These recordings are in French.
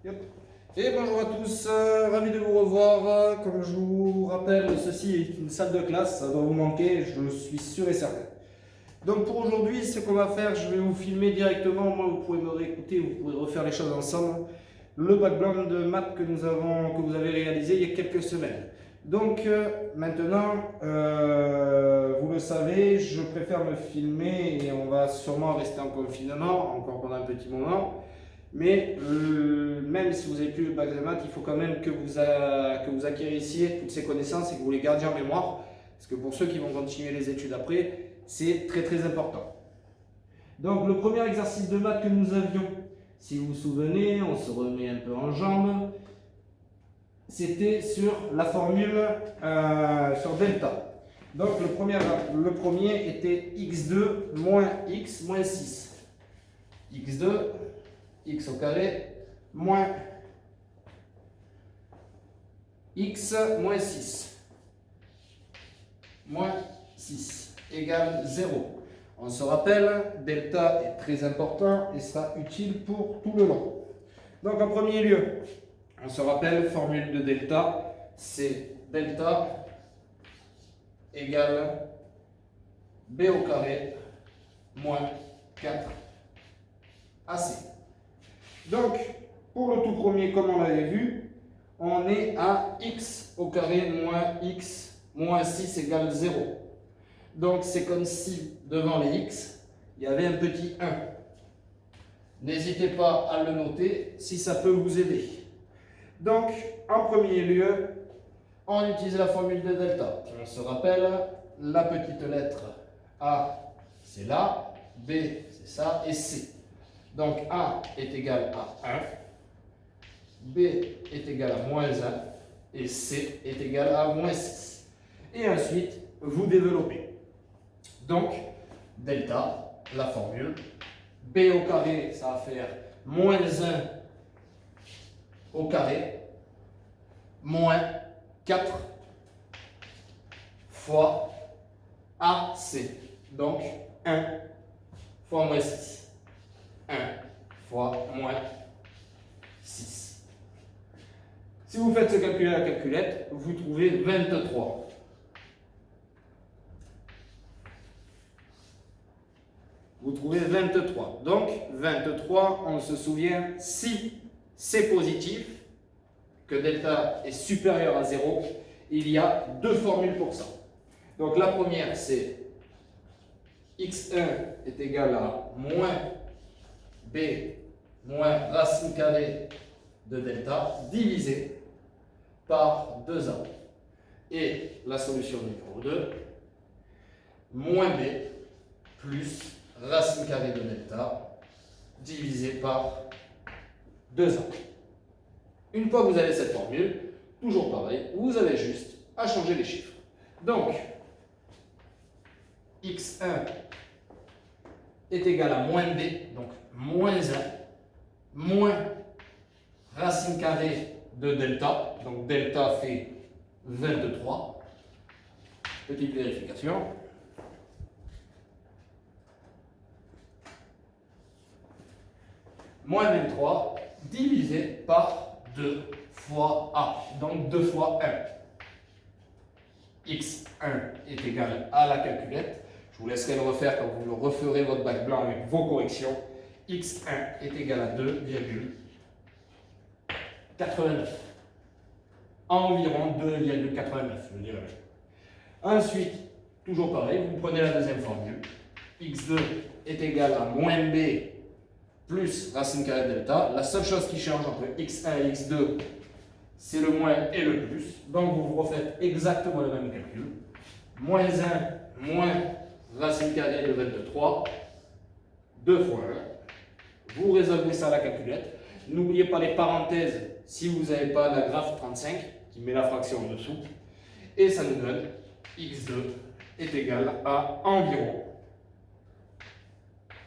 Yep. Et bonjour à tous, ravi de vous revoir. Comme je vous rappelle, ceci est une salle de classe, ça doit vous manquer, je suis sûr et certain. Donc pour aujourd'hui, ce qu'on va faire, je vais vous filmer directement. Moi, vous pouvez me réécouter, vous pouvez refaire les choses ensemble. Le background de maths que vous avez réalisé il y a quelques semaines. Donc maintenant, vous le savez, je préfère me filmer et on va sûrement rester en confinement, encore pendant un petit moment. Mais même si vous n'avez plus le bac de maths, il faut quand même que vous acquérissiez toutes ces connaissances et que vous les gardiez en mémoire. Parce que pour ceux qui vont continuer les études après, c'est très très important. Donc le premier exercice de maths que nous avions, si vous vous souvenez, on se remet un peu en jambes, c'était sur la formule sur delta. Donc le premier était x2 moins x moins 6. x2, x au carré, moins x moins 6. Moins 6 égale 0. On se rappelle, delta est très important et sera utile pour tout le long. Donc en premier lieu, on se rappelle, formule de delta, c'est delta égale b au carré moins 4 AC. Donc, pour le tout premier, comme on l'avait vu, on est à x au carré moins x moins 6 égale 0. Donc, c'est comme si, devant les x, il y avait un petit 1. N'hésitez pas à le noter si ça peut vous aider. Donc, en premier lieu, on utilise la formule de delta. On se rappelle, la petite lettre A, c'est là, B, c'est ça, et C. Donc, A est égal à 1, B est égal à moins 1, et C est égal à moins 6. Et ensuite, vous développez. Donc, delta, la formule, B au carré, ça va faire moins 1 au carré, moins 4 fois AC. Donc, 1 fois moins 6. 1 fois moins 6. Si vous faites ce calcul à la calculette, vous trouvez 23. Vous trouvez 23. Donc, 23, on se souvient, si c'est positif, que delta est supérieur à 0, il y a deux formules pour ça. Donc, la première, c'est x1 est égal à moins b moins racine carrée de delta divisé par 2a. Et la solution numéro 2, moins b plus racine carrée de delta divisé par 2a. Une fois que vous avez cette formule, toujours pareil, vous avez juste à changer les chiffres. Donc, x1 est égal à moins b, donc moins 1, moins racine carrée de delta, donc delta fait 23. Petite vérification. Moins 23 divisé par 2 fois a, donc 2 fois 1. x1 est égal à la calculette. Je vous laisserai le refaire quand vous le referez votre bac blanc avec vos corrections. x1 est égal à 2,89. Environ 2,89, je dirais. Ensuite, toujours pareil, vous prenez la deuxième formule. x2 est égal à moins b plus racine carrée de delta. La seule chose qui change entre x1 et x2, c'est le moins et le plus. Donc vous refaites exactement le même calcul. Moins 1 moins racine carrée de 23, 2 fois 1. Vous résolvez ça à la calculette. N'oubliez pas les parenthèses si vous n'avez pas la graphe 35 qui met la fraction en dessous. Et ça nous donne x2 est égal à environ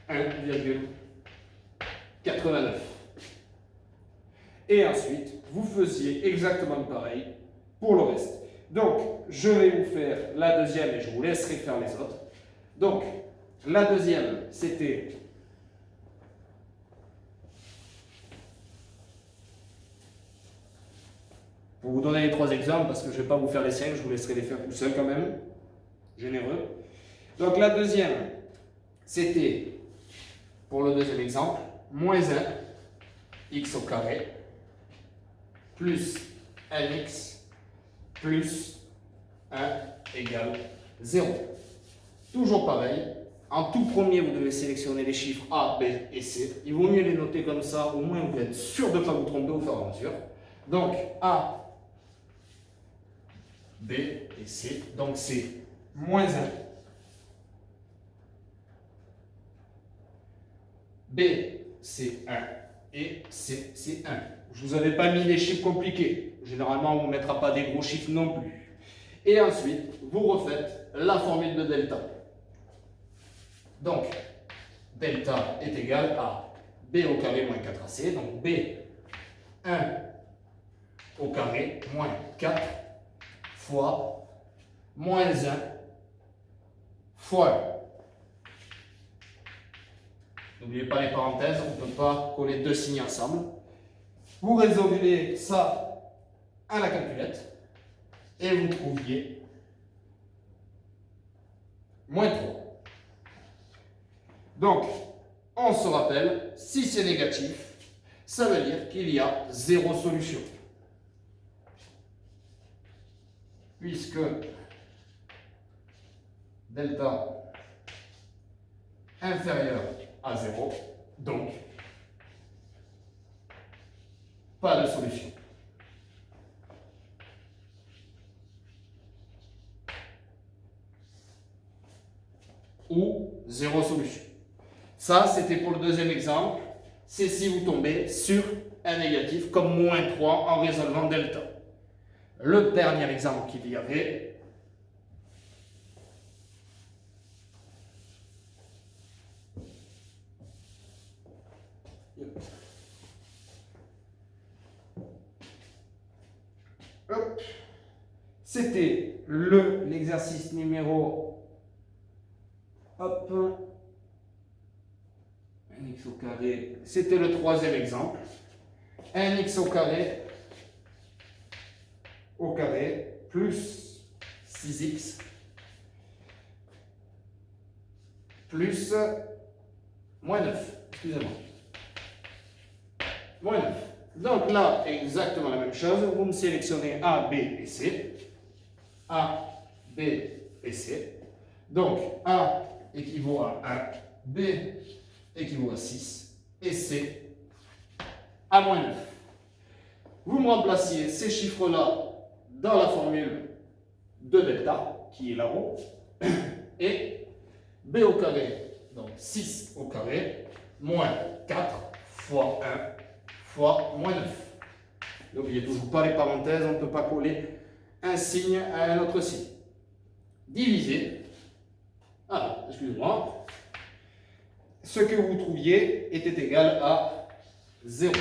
1,89. Et ensuite, vous faisiez exactement pareil pour le reste. Donc, je vais vous faire la deuxième et je vous laisserai faire les autres. Donc, la deuxième, c'était Pour vous donner les 3 exemples, parce que je ne vais pas vous faire les 5, je vous laisserai les faire tout seul quand même. Généreux. Donc la deuxième, c'était, pour le deuxième exemple, moins 1, x au carré, plus 1x, plus 1 égale 0. Toujours pareil, en tout premier, vous devez sélectionner les chiffres A, B et C. Il vaut mieux les noter comme ça, au moins vous êtes sûr de ne pas vous tromper au fur et à mesure. Donc A, B et C, donc c'est moins 1. B, c'est 1 et C, c'est 1. Je ne vous avais pas mis des chiffres compliqués. Généralement, on ne vous mettra pas des gros chiffres non plus. Et ensuite, vous refaites la formule de delta. Donc, delta est égal à B au carré moins 4AC. Donc, B, 1 au carré moins 4 fois moins 1 fois 1. N'oubliez pas les parenthèses, on ne peut pas coller deux signes ensemble. Vous résolvez ça à la calculette et vous trouviez moins 3. Donc, on se rappelle, si c'est négatif, ça veut dire qu'il y a 0 solution. Puisque delta inférieur à 0, donc pas de solution. Ou 0 solution. Ça, c'était pour le deuxième exemple. C'est si vous tombez sur un négatif comme moins 3 en résolvant delta. Le dernier exemple qu'il y avait, c'était l'exercice numéro 1x au carré. C'était le troisième exemple. 1x au carré plus 6x plus moins 9. Excusez-moi. Moins 9. Donc là, exactement la même chose. Vous me sélectionnez A, B et C. A, B et C. Donc A équivaut à 1, B équivaut à 6 et C à moins 9. Vous me remplaciez ces chiffres-là dans la formule de delta, qui est là-haut, et B au carré, donc 6 au carré, moins 4 fois 1 fois moins 9. N'oubliez toujours pas les parenthèses, on ne peut pas coller un signe à un autre signe. Divisé, excusez-moi, ce que vous trouviez était égal à 0.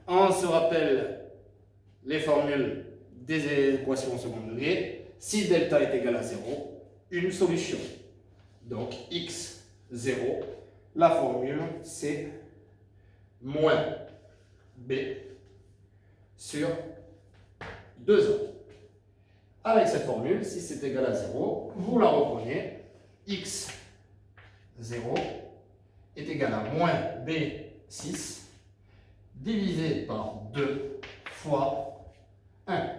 On se rappelle les formules des équations au second degré. Si delta est égal à 0, une solution. Donc x, 0. La formule, c'est moins b sur 2a. Avec cette formule, si c'est égal à 0, vous la reprenez. X, 0, est égal à moins b, 6, divisé par 2 fois 1.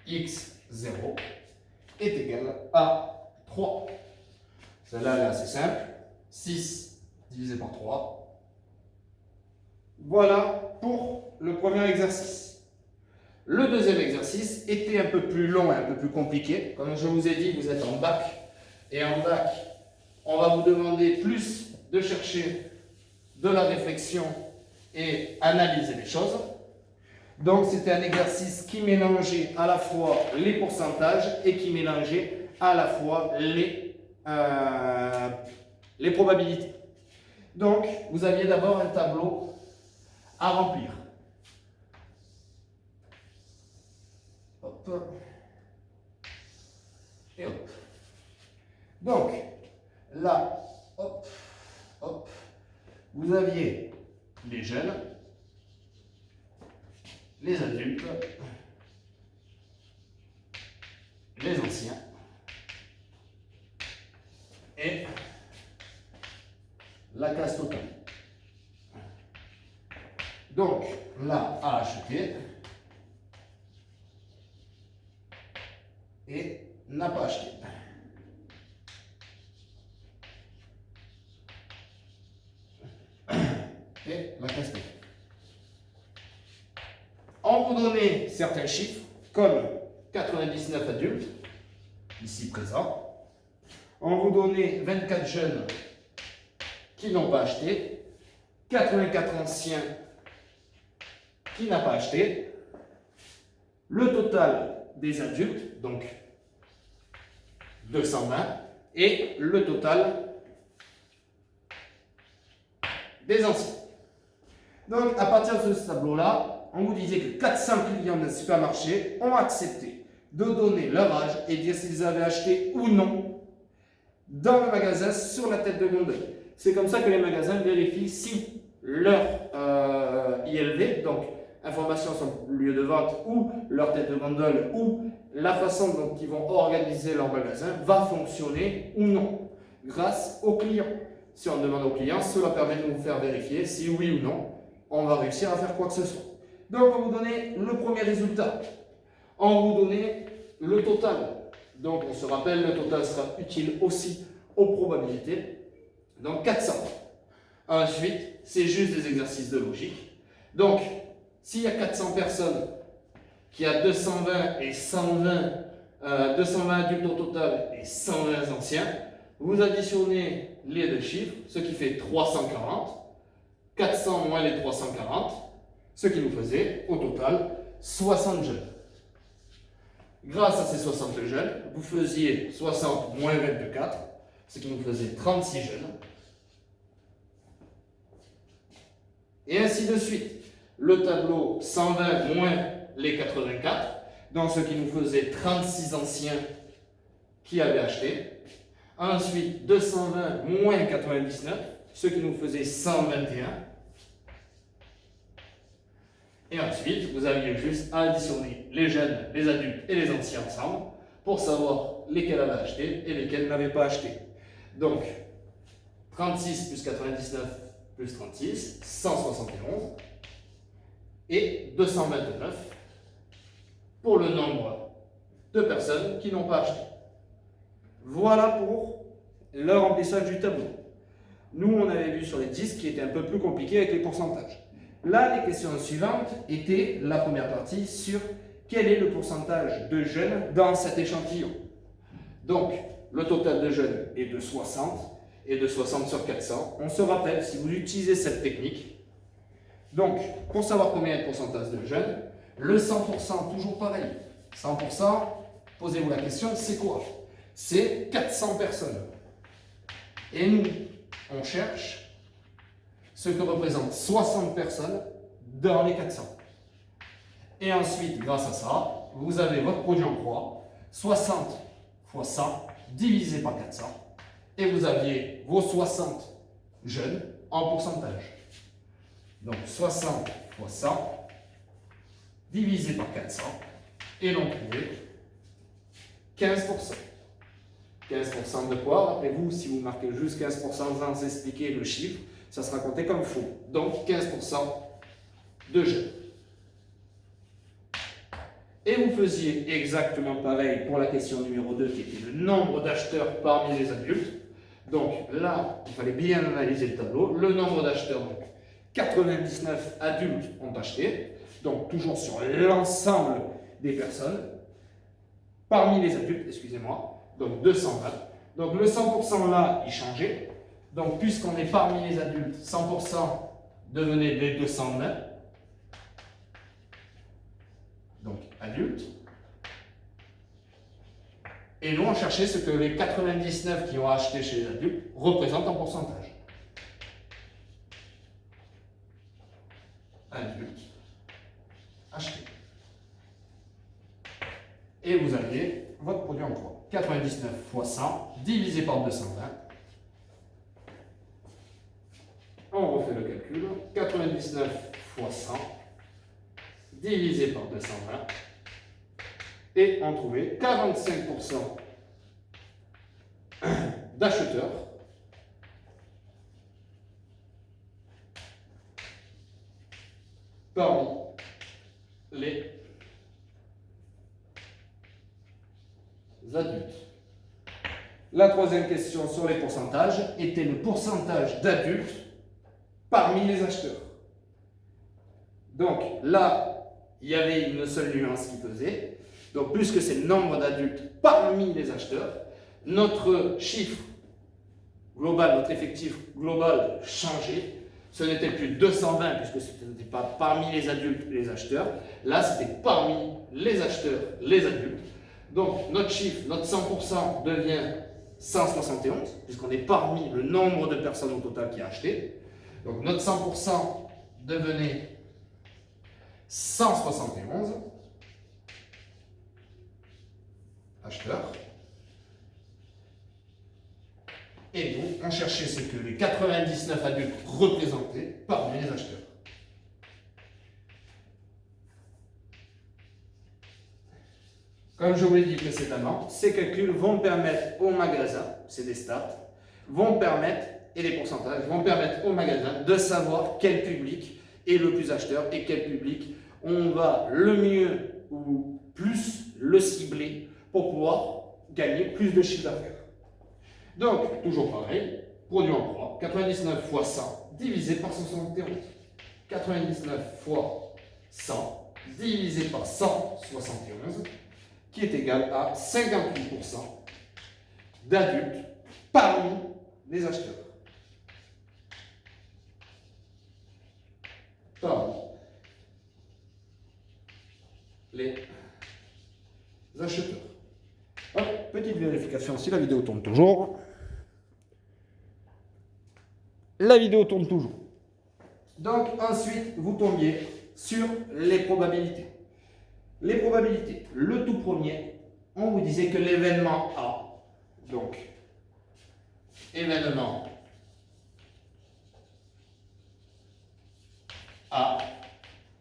X, 0, est égal à 3. Celle-là, elle est assez simple. 6 divisé par 3. Voilà pour le premier exercice. Le deuxième exercice était un peu plus long et un peu plus compliqué. Comme je vous ai dit, vous êtes en bac. Et en bac, on va vous demander plus de chercher de la réflexion et analyser les choses. Donc, c'était un exercice qui mélangeait à la fois les pourcentages et qui mélangeait à la fois les probabilités. Donc, vous aviez d'abord un tableau à remplir. Hop. Et hop. Donc, là, hop, hop, vous aviez les jeunes, les adultes, les anciens et la classe totale. Donc, là, à acheter et n'a pas acheté. Et la classe totale. On vous donnait certains chiffres, comme 99 adultes, ici présents. On vous donnait 24 jeunes qui n'ont pas acheté, 84 anciens qui n'ont pas acheté, le total des adultes, donc 220, et le total des anciens. Donc, à partir de ce tableau-là, on vous disait que 400 clients d'un supermarché ont accepté de donner leur âge et dire s'ils avaient acheté ou non dans le magasin sur la tête de gondole. C'est comme ça que les magasins vérifient si leur ILV, donc information sur le lieu de vente ou leur tête de gondole ou la façon dont ils vont organiser leur magasin va fonctionner ou non grâce aux clients. Si on demande aux clients, cela permet de nous faire vérifier si oui ou non on va réussir à faire quoi que ce soit. Donc, on va vous donner le premier résultat. On va vous donner le total. Donc, on se rappelle, le total sera utile aussi aux probabilités. Donc, 400. Ensuite, c'est juste des exercices de logique. Donc, s'il y a 400 personnes, qu'il y a 220 et 120, 220 adultes au total et 120 anciens, vous additionnez les deux chiffres, ce qui fait 340. 400 moins les 340, ce qui nous faisait au total 60 jeunes. Grâce à ces 60 jeunes, vous faisiez 60 moins 24, ce qui nous faisait 36 jeunes. Et ainsi de suite. Le tableau 120 moins les 84, donc ce qui nous faisait 36 anciens qui avaient acheté. Ensuite, 220 moins 99, ce qui nous faisait 121. Et ensuite, vous aviez juste à additionner les jeunes, les adultes et les anciens ensemble pour savoir lesquels avaient acheté et lesquels n'avaient pas acheté. Donc, 36 plus 99 plus 36, 171. Et 229 pour le nombre de personnes qui n'ont pas acheté. Voilà pour le remplissage du tableau. Nous, on avait vu sur les 10 qui était un peu plus compliqué avec les pourcentages. Là, les questions suivantes étaient la première partie sur quel est le pourcentage de jeunes dans cet échantillon. Donc, le total de jeunes est de 60 et de 60 sur 400. On se rappelle, si vous utilisez cette technique, donc, pour savoir combien il y a de pourcentage de jeunes, le 100%, toujours pareil. 100%, posez-vous la question, c'est quoi? C'est 400 personnes. Et nous, on cherche ce que représentent 60 personnes dans les 400. Et ensuite, grâce à ça, vous avez votre produit en croix, 60 fois 100 divisé par 400. Et vous aviez vos 60 jeunes en pourcentage. Donc 60 fois 100 divisé par 400 et l'on trouvait 15%. 15% de quoi? Rappelez-vous, si vous marquez juste 15% sans expliquer le chiffre, ça sera compté comme faux. Donc 15% de jeunes. Et vous faisiez exactement pareil pour la question numéro 2 qui était le nombre d'acheteurs parmi les adultes. Donc là, il fallait bien analyser le tableau. Le nombre d'acheteurs, donc 99 adultes ont acheté, donc toujours sur l'ensemble des personnes, parmi les adultes, excusez-moi, donc 220. Donc le 100% là, il changeait. Donc puisqu'on est parmi les adultes, 100% devenait les 220. Donc adultes. Et nous, on cherchait ce que les 99 qui ont acheté chez les adultes représentent en pourcentage. Adultes achetés. Et vous aviez votre produit en croix. 99 fois 100 divisé par 220. On refait le calcul. 99 fois 100 divisé par 220 et on trouvait 45% d'acheteurs parmi les adultes. La troisième question sur les pourcentages était le pourcentage d'adultes parmi les acheteurs. Donc là, il y avait une seule nuance qui faisait. Donc puisque c'est le nombre d'adultes parmi les acheteurs, notre chiffre global, notre effectif global changeait. Ce n'était plus 220 puisque ce n'était pas parmi les adultes et les acheteurs. Là, c'était parmi les acheteurs, les adultes. Donc notre chiffre, notre 100% devient 171 puisqu'on est parmi le nombre de personnes au total qui a acheté. Donc notre 100% devenait 171 acheteurs. Et donc, on cherchait ce que les 99 adultes représentaient parmi les acheteurs. Comme je vous l'ai dit précédemment, ces calculs vont permettre au magasin, c'est des stats, vont permettre, et les pourcentages, vont permettre au magasin de savoir quel public est le plus acheteur et quel public on va le mieux ou plus le cibler pour pouvoir gagner plus de chiffre d'affaires. Donc, toujours pareil, produit en croix, 99 fois 100 divisé par 171. 99 fois 100 divisé par 171, qui est égal à 58% d'adultes parmi les acheteurs. Parmi les acheteurs. Hop, petite vérification si la vidéo tourne toujours. La vidéo tourne toujours. Donc ensuite, vous tombiez sur les probabilités. Les probabilités, le tout premier, on vous disait que l'événement A, donc événement A,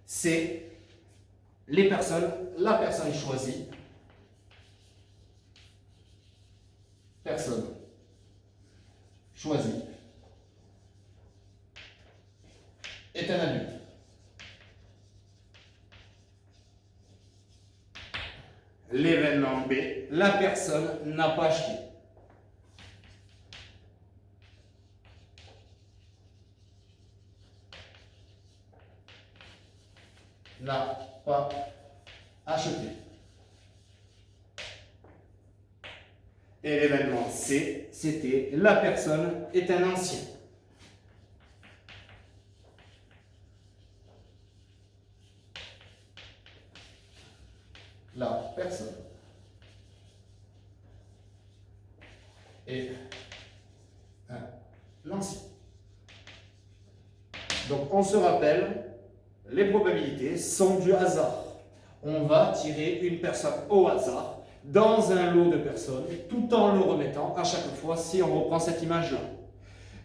c'est les personnes, la personne choisie, personne choisie, est un adulte. L'événement B, la personne n'a pas acheté. N'a pas acheté. Et l'événement C, c'était la personne est un ancien. La personne est un ancien. Donc on se rappelle, les probabilités sont du hasard. On va tirer une personne au hasard dans un lot de personnes tout en le remettant à chaque fois si on reprend cette image-là.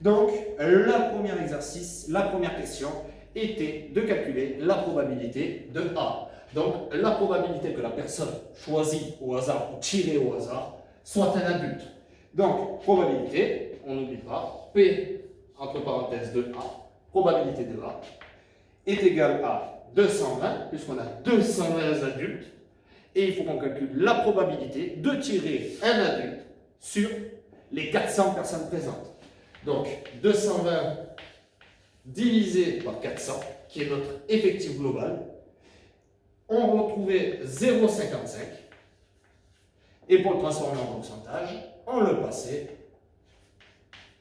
Donc, le premier exercice, la première question était de calculer la probabilité de A. Donc, la probabilité que la personne choisie au hasard ou tirée au hasard soit un adulte. Donc, probabilité, on n'oublie pas, P entre parenthèses de A, probabilité de A, est égale à 220, puisqu'on a 220 adultes, et il faut qu'on calcule la probabilité de tirer un adulte sur les 400 personnes présentes. Donc 220 divisé par 400, qui est notre effectif global, on retrouvait 0,55, et pour le transformer en pourcentage, on le passait,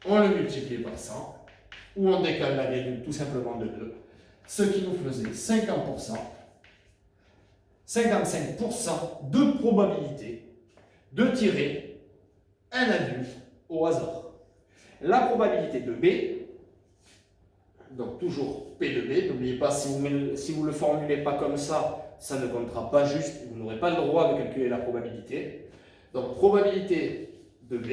on le multipliait par 100, ou on décale la virgule tout simplement de 2, ce qui nous faisait 50%, 55% de probabilité de tirer un adulte au hasard. La probabilité de B, donc toujours P de B, n'oubliez pas, si vous ne le formulez pas comme ça, ça ne comptera pas juste, vous n'aurez pas le droit de calculer la probabilité. Donc probabilité de B,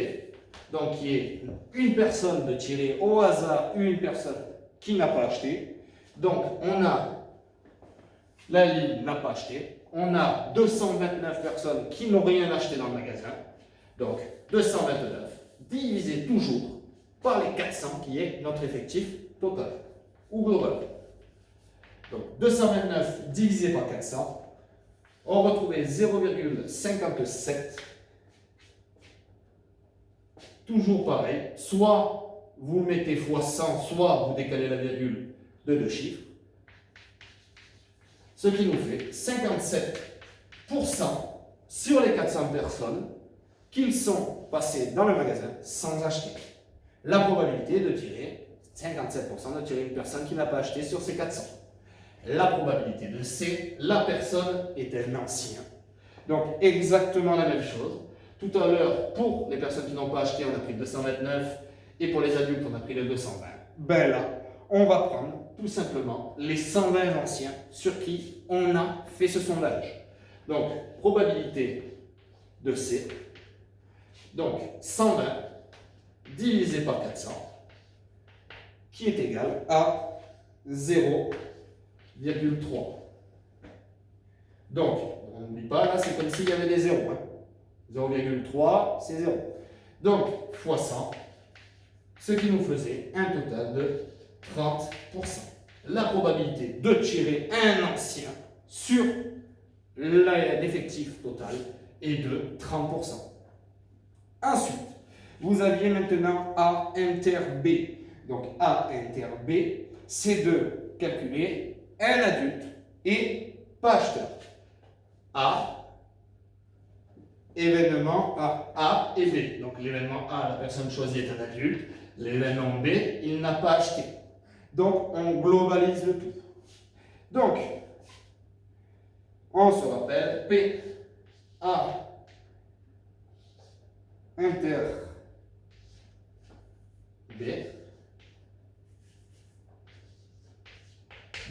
donc qui est une personne de tirer au hasard une personne qui n'a pas acheté. Donc on a La ligne n'a pas acheté. On a 229 personnes qui n'ont rien acheté dans le magasin. Donc 229 divisé toujours par les 400 qui est notre effectif total ou global. Donc 229 divisé par 400, on retrouvait 0,57. Toujours pareil, soit vous mettez x 100, soit vous décalez la virgule de 2 chiffres. Ce qui nous fait 57% sur les 400 personnes qu'ils sont passés dans le magasin sans acheter. La probabilité de tirer 57% de tirer une personne qui n'a pas acheté sur ces 400. La probabilité de C, la personne est un ancien. Donc exactement la même chose. Tout à l'heure, pour les personnes qui n'ont pas acheté, on a pris 229 et pour les adultes, on a pris le 220. Ben là, on va prendre tout simplement les 120 anciens sur qui on a fait ce sondage. Donc, probabilité de C. Donc, 120 divisé par 400, qui est égal à 0,3. Donc, on n'oublie pas, là, c'est comme s'il y avait des zéros. Hein. 0,3, c'est 0. Donc, fois 100, ce qui nous faisait un total de 30%. La probabilité de tirer un ancien sur l'effectif total est de 30%. Ensuite, vous aviez maintenant A inter B. Donc A inter B, c'est de calculer un adulte et pas acheteur. A, événement A et B. Donc l'événement A, la personne choisie est un adulte. L'événement B, il n'a pas acheté. Donc on globalise le tout. Donc, on se rappelle P, A, inter B.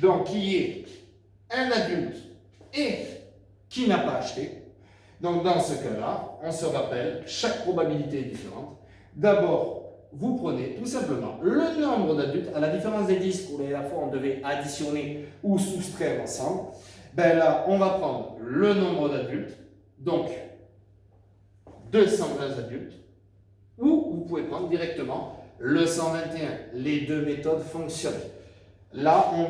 Donc, qui est un adulte et qui n'a pas acheté. Donc, dans ce cas-là, on se rappelle, chaque probabilité est différente. D'abord, vous prenez tout simplement le nombre d'adultes, à la différence des disques où la fois on devait additionner ou soustraire ensemble. Ben là, on va prendre le nombre d'adultes, donc 220 adultes, ou vous pouvez prendre directement le 121. Les deux méthodes fonctionnent. Là, on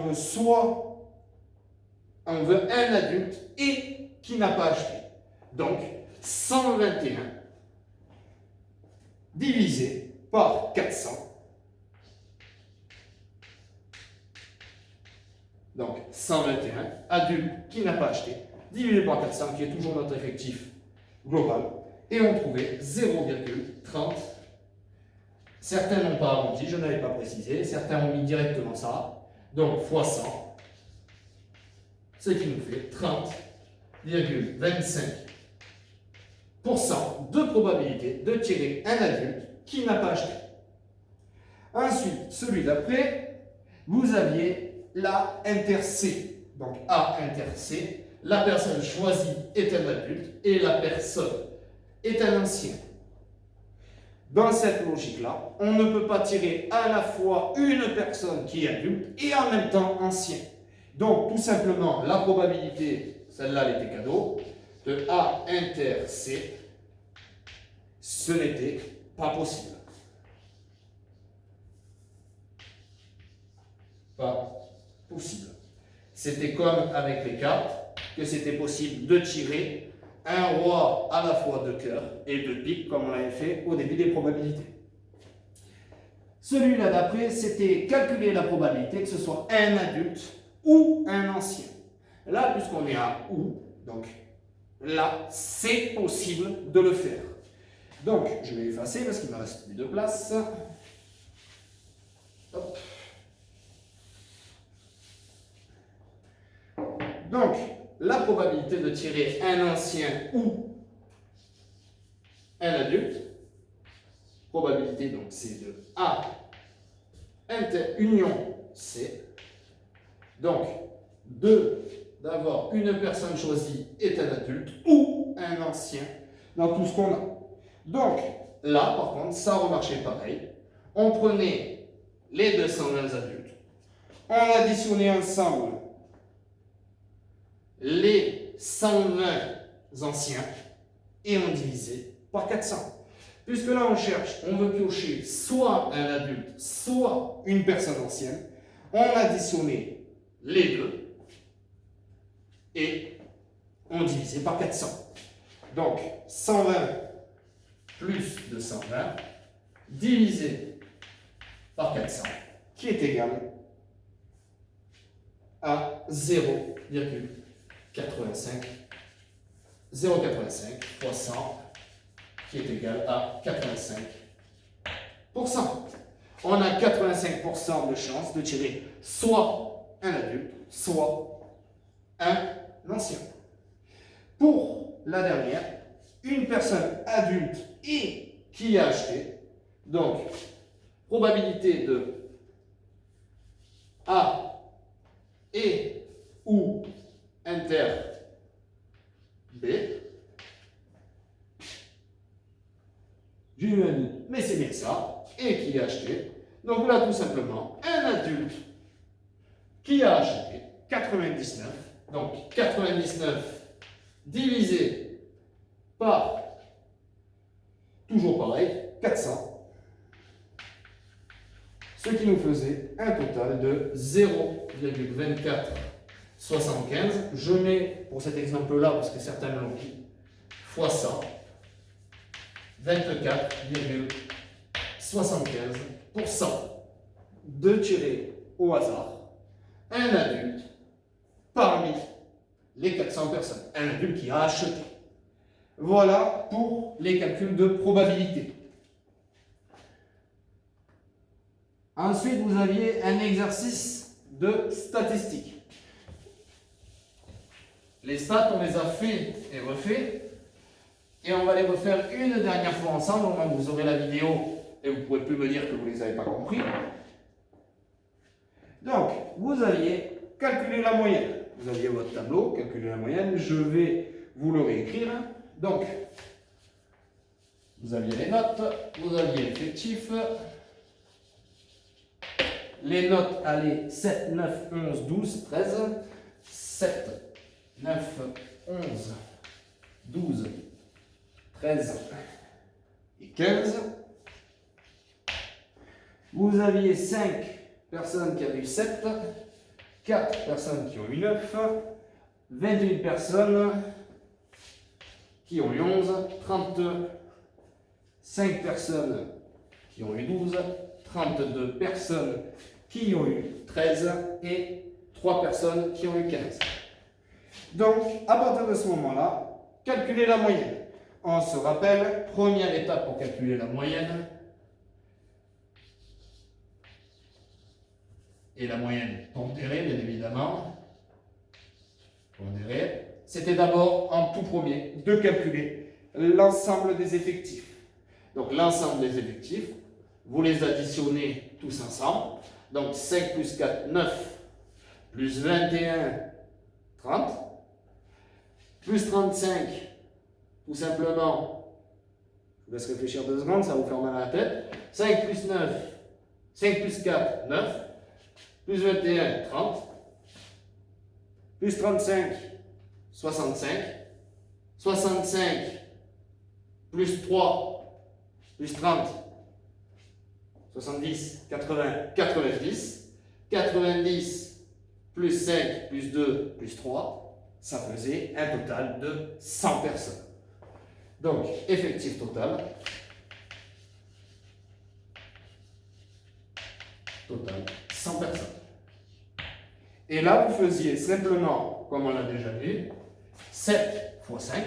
veut un adulte et qui n'a pas acheté. Donc, 121 divisé par 400. Donc, 121 adulte qui n'a pas acheté, divisé par 400, qui est toujours notre effectif global. Et on trouvait 0,30. Certains n'ont pas arrondi, je n'avais pas précisé. Certains ont mis directement ça. Donc, fois 100, ce qui nous fait 30,25% de probabilité de tirer un adulte qui n'a pas acheté. Ensuite, celui d'après, vous aviez la inter C. Donc, A inter C, la personne choisie est un adulte et la personne est un ancien. Dans cette logique-là, on ne peut pas tirer à la fois une personne qui est adulte et en même temps ancien. Donc, tout simplement, la probabilité, celle-là, elle était cadeau, de A inter C, ce n'était pas possible. Pas possible. C'était comme avec les cartes, que c'était possible de tirer un roi à la fois de cœur et de pique, comme on l'avait fait au début des probabilités. Celui-là d'après, c'était calculer la probabilité que ce soit un adulte ou un ancien. Là, puisqu'on est à ou, donc là, c'est possible de le faire. Donc, je vais effacer parce qu'il me reste plus de place. Hop. Donc, la probabilité de tirer un ancien ou un adulte, probabilité donc c'est de A union C. Donc, d'avoir une personne choisie est un adulte ou un ancien dans tout ce qu'on a. Donc, là, par contre, ça remarchait pareil. On prenait les 220 adultes, on additionnait ensemble les 120 anciens et on divisait par 400. Puisque là on cherche, on veut piocher soit un adulte, soit une personne ancienne, on additionnait les deux et on divisait par 400. Donc 120 plus 220 divisé par 400 qui est égal à 0,85 fois 100 qui est égal à 85%. On a 85% de chance de tirer soit un adulte, soit un ancien. Pour la dernière, une personne adulte et qui a acheté, donc probabilité de A et ou inter B. J'ai eu un doute, mais c'est bien ça, et qui a acheté. Donc là, tout simplement, un adulte qui a acheté 99, donc 99 divisé par, toujours pareil, 400, ce qui nous faisait un total de 0,2475. Je mets pour cet exemple-là, parce que certains l'ont dit, fois 100, 24,75% de tirer au hasard un adulte parmi les 400 personnes. Un adulte qui a acheté. Voilà pour les calculs de probabilité. Ensuite, vous aviez un exercice de statistiques. Les stats, on les a fait et refait. Et on va les refaire une dernière fois ensemble, au moment où vous aurez la vidéo et vous ne pourrez plus me dire que vous ne les avez pas compris. Donc, vous alliez calculer la moyenne. Vous aviez votre tableau, calculer la moyenne. Je vais vous le réécrire. Donc, vous aviez les notes, vous aviez l'effectif. Les notes allaient 7, 9, 11, 12, 13. 7, 9, 11, 12, 13 et 15. Vous aviez 5 personnes qui avaient eu 7, 4 personnes qui ont eu 9, 21 personnes qui ont eu 11, 35 personnes qui ont eu 12, 32 personnes qui ont eu 13 et 3 personnes qui ont eu 15. Donc, à partir de ce moment-là, calculez la moyenne. On se rappelle, première étape pour calculer la moyenne. Et la moyenne pondérée, bien évidemment. Pondérée. C'était d'abord, en tout premier, de calculer l'ensemble des effectifs. Donc, l'ensemble des effectifs, vous les additionnez tous ensemble. Donc, 5 plus 4, 9, plus 21, 30. Plus 35, tout simplement, je vous laisse réfléchir 2 secondes, ça va vous faire mal à la tête. 5 plus 9, 5 plus 4, 9. Plus 21, 30. Plus 35, 65. 65, plus 3, plus 30, 70, 80, 90. 90, plus 5, plus 2, plus 3. Ça faisait un total de 100 personnes. Donc, effectif total. Total, 100 personnes. Et là, vous faisiez simplement, comme on l'a déjà vu, 7 fois 5,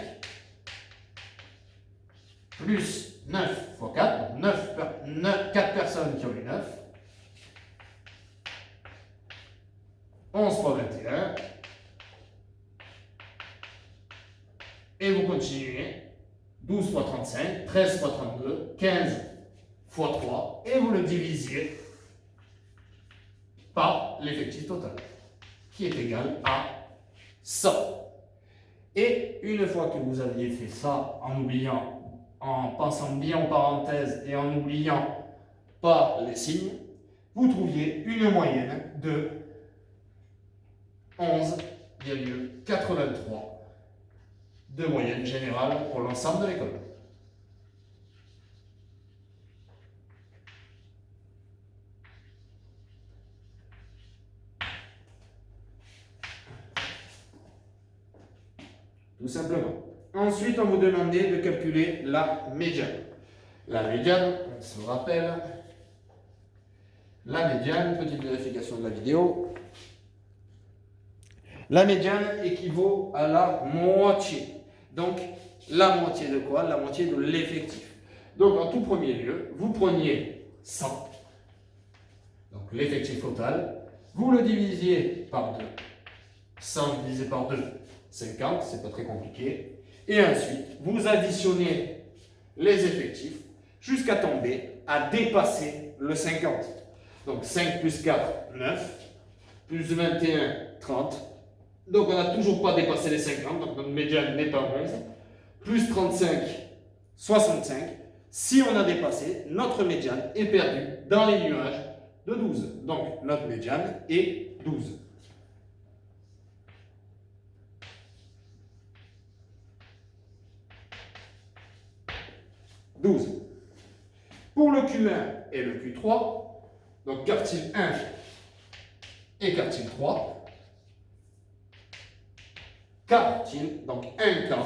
plus 9 fois 4, donc 4 personnes qui ont eu 9, 11 fois 21, et vous continuez, 12 fois 35, 13 fois 32, 15 fois 3, et vous le divisiez par l'effectif total, qui est égal à 100. Et une fois que vous aviez fait ça, en oubliant, en pensant bien aux parenthèses et en n'oubliant pas les signes, vous trouviez une moyenne de 11,25. 0,83 de moyenne générale pour l'ensemble de l'école. Tout simplement. Ensuite, on vous demandait de calculer la médiane. La médiane, on se rappelle, la médiane, petite vérification de la vidéo. La médiane équivaut à la moitié. Donc, la moitié de quoi? La moitié de l'effectif. Donc, en tout premier lieu, vous preniez 100, donc l'effectif total, vous le divisiez par 2. 100 divisé par 2, 50, c'est pas très compliqué. Et ensuite, vous additionnez les effectifs jusqu'à tomber à dépasser le 50. Donc 5 plus 4, 9, plus 21, 30. Donc on n'a toujours pas dépassé les 50, donc notre médiane n'est pas 11. Plus 35, 65. Si on a dépassé, notre médiane est perdue dans les nuages de 12. Donc notre médiane est 12. Pour le Q1 et le Q3, donc quartile 1 et quartile 3, quartile, donc un quart.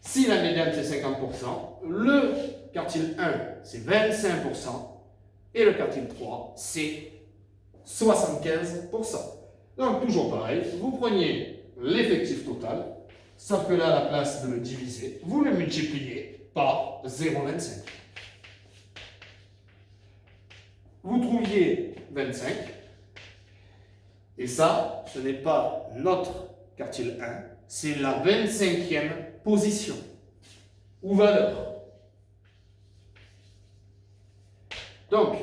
Si la médiane c'est 50%, le quartile 1 c'est 25% et le quartile 3 c'est 75%. Donc toujours pareil, vous preniez l'effectif total, sauf que là à la place de le diviser, vous le multipliez par 0,25. Vous trouviez 25, et ça, ce n'est pas notre quartile 1, c'est la 25e position, ou valeur. Donc,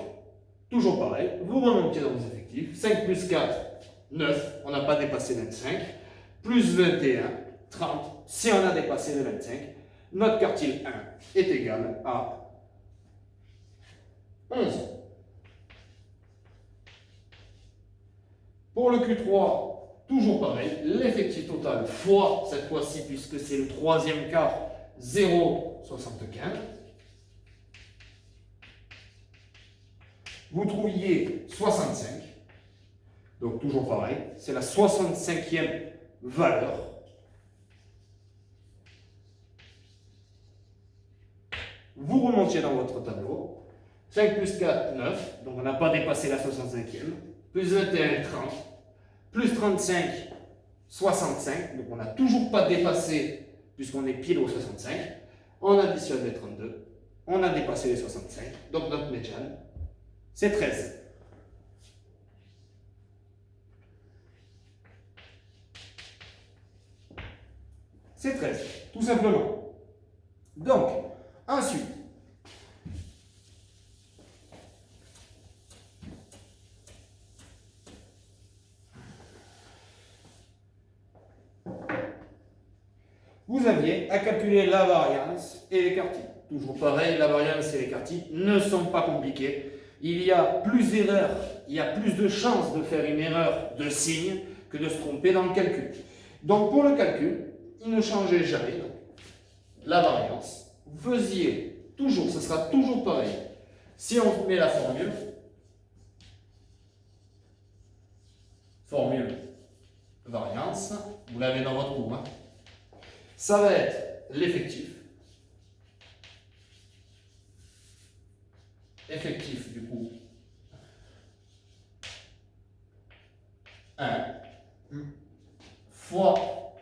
toujours pareil, vous remontez dans vos effectifs, 5 plus 4, 9, on n'a pas dépassé 25, plus 21, 30, si on a dépassé les 25, notre quartile 1 est égal à 11. Pour le Q3, toujours pareil, l'effectif total fois, cette fois-ci, puisque c'est le troisième quart, 0,75. Vous trouviez 65. Donc toujours pareil, c'est la 65e valeur. Vous remontiez dans votre tableau. 5 plus 4, 9. Donc on n'a pas dépassé la 65e. Plus 21, 30. Plus 35, 65. Donc on n'a toujours pas dépassé, puisqu'on est pile au 65. On additionne les 32. On a dépassé les 65. Donc notre médiane, c'est 13. C'est 13, tout simplement. Donc, ensuite, vous aviez à calculer la variance et les quartiles. Toujours pareil, la variance et les quartiles ne sont pas compliqués. Il y a plus d'erreurs, il y a plus de chances de faire une erreur de signe que de se tromper dans le calcul. Donc pour le calcul, il ne changeait jamais. Donc, la variance, vous faisiez toujours, ce sera toujours pareil. Si on met la formule variance, vous l'avez dans votre cours, hein. Ça va être l'effectif. Effectif du coup 1 fois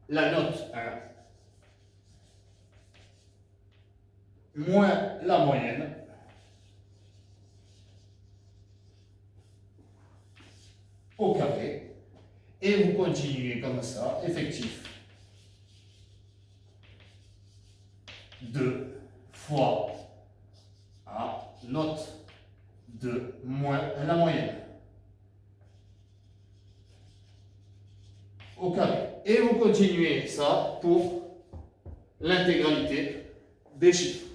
la note 1 moins la moyenne au carré. Et vous continuez comme ça, effectif 2 fois note 2 moins la moyenne au carré. Et vous continuez ça pour l'intégralité des chiffres.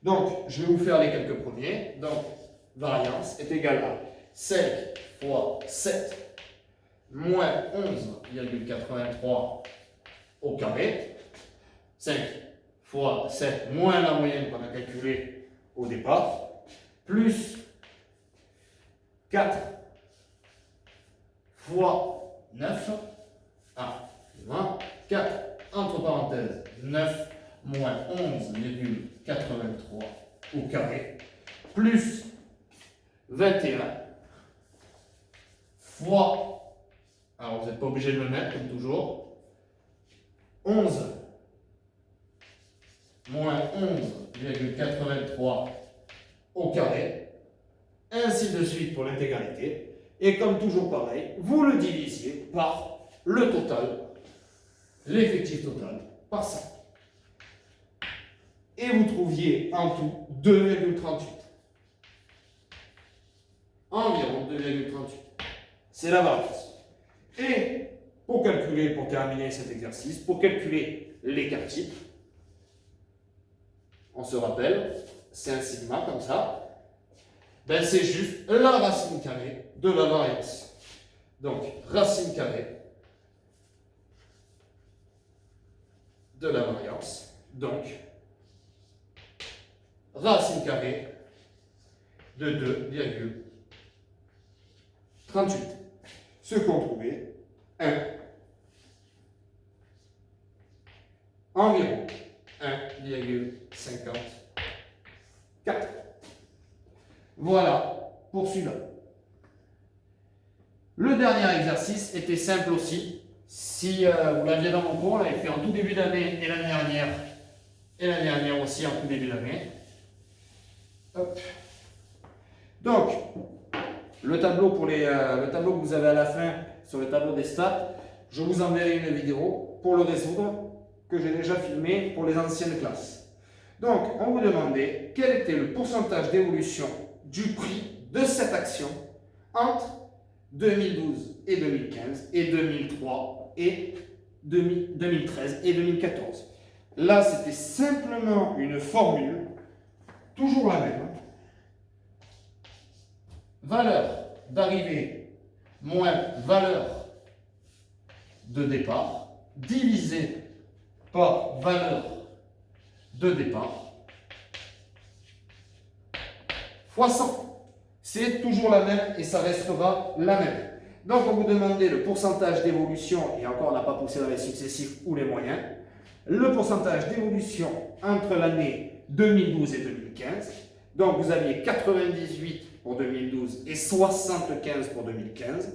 Donc, je vais vous faire les quelques premiers. Donc, variance est égale à 5 fois 7 moins 11,83 au carré. 5 fois 7 moins la moyenne qu'on a calculée au départ, plus 4 fois 9, 4 entre parenthèses 9 moins 11,83 au carré, plus 21 fois, alors vous n'êtes pas obligé de le mettre comme toujours, 11 moins 11,83 au carré, ainsi de suite pour l'intégralité. Et comme toujours pareil, vous le divisiez par le total, l'effectif total, par 5. Et vous trouviez en tout 2,38. Environ 2,38. C'est la variance. Et pour calculer, pour terminer cet exercice, pour calculer l'écart type, on se rappelle, c'est un sigma comme ça, ben c'est juste la racine carrée de la variance. Donc, racine carrée de la variance, donc, racine carrée de 2,38. Ce qu'on trouvait, 1, environ 1,54. Voilà pour celui-là. Le dernier exercice était simple aussi. Si vous l'aviez dans mon cours, on l'avait fait en tout début d'année et l'année dernière aussi en tout début d'année. Hop. Donc, le tableau le tableau que vous avez à la fin sur le tableau des stats, je vous enverrai une vidéo pour le résoudre que j'ai déjà filmé pour les anciennes classes. Donc, on vous demandait quel était le pourcentage d'évolution du prix de cette action entre 2012 et 2015 et 2003 et 2013 et 2014. Là, c'était simplement une formule, toujours la même. Valeur d'arrivée moins valeur de départ divisé par valeur de départ fois 100. C'est toujours la même et ça restera la même. Donc, on vous demandait le pourcentage d'évolution, et encore on n'a pas poussé dans les successifs ou les moyens, le pourcentage d'évolution entre l'année 2012 et 2015. Donc, vous aviez 98 pour 2012 et 75 pour 2015.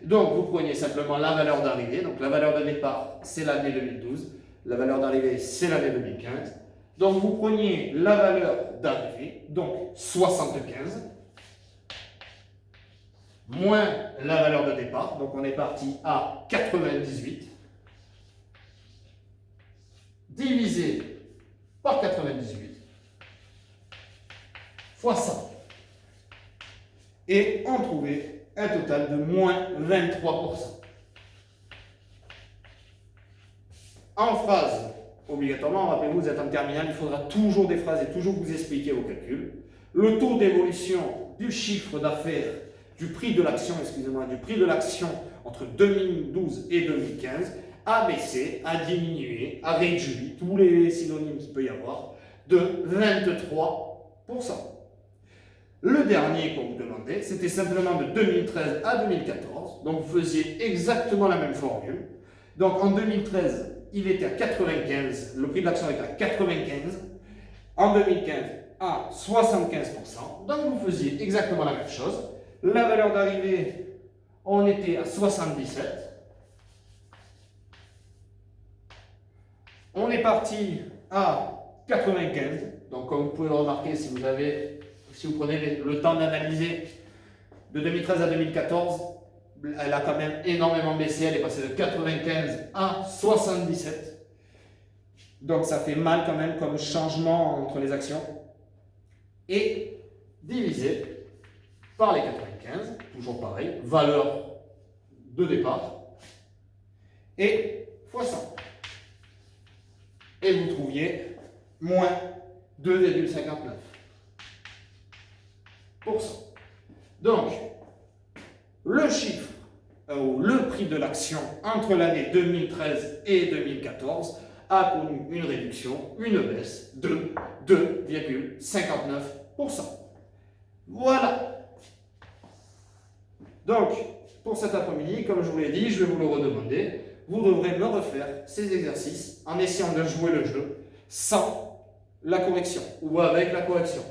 Donc, vous preniez simplement la valeur d'arrivée. Donc, la valeur de départ, c'est l'année 2012. La valeur d'arrivée, c'est l'année 2015. Donc, vous preniez la valeur d'arrivée, donc 75, moins la valeur de départ. Donc, on est parti à 98, divisé par 98, fois 100. Et on trouvait un total de moins 23%. En phrase, obligatoirement, rappelez-vous, vous êtes en terminale, il faudra toujours des phrases et toujours vous expliquer vos calculs. Le taux d'évolution du chiffre d'affaires, du prix de l'action, du prix de l'action entre 2012 et 2015 a baissé, a diminué, a réduit, tous les synonymes qu'il peut y avoir, de 23%. Le dernier qu'on vous demandait, c'était simplement de 2013 à 2014. Donc, vous faisiez exactement la même formule. Donc, en 2013, il était à 95, le prix de l'action était à 95. En 2015, à 75%. Donc, vous faisiez exactement la même chose. La valeur d'arrivée, on était à 77. On est parti à 95. Donc, comme vous pouvez le remarquer, si vous prenez le temps d'analyser de 2013 à 2014, elle a quand même énormément baissé. Elle est passée de 95 à 77. Donc, ça fait mal quand même comme changement entre les actions. Et divisé par les 95, toujours pareil, valeur de départ, et fois 100. Et vous trouviez moins 2,59%. Donc, le chiffre ou le prix de l'action entre l'année 2013 et 2014 a connu une réduction, une baisse de 2,59%. Voilà. Donc, pour cet après-midi, comme je vous l'ai dit, je vais vous le redemander. Vous devrez me refaire ces exercices en essayant de jouer le jeu sans la correction ou avec la correction,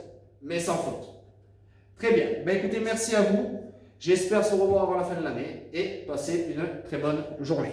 mais sans faute. Très bien. Ben, écoutez, merci à vous. J'espère se revoir avant la fin de l'année et passez une très bonne journée.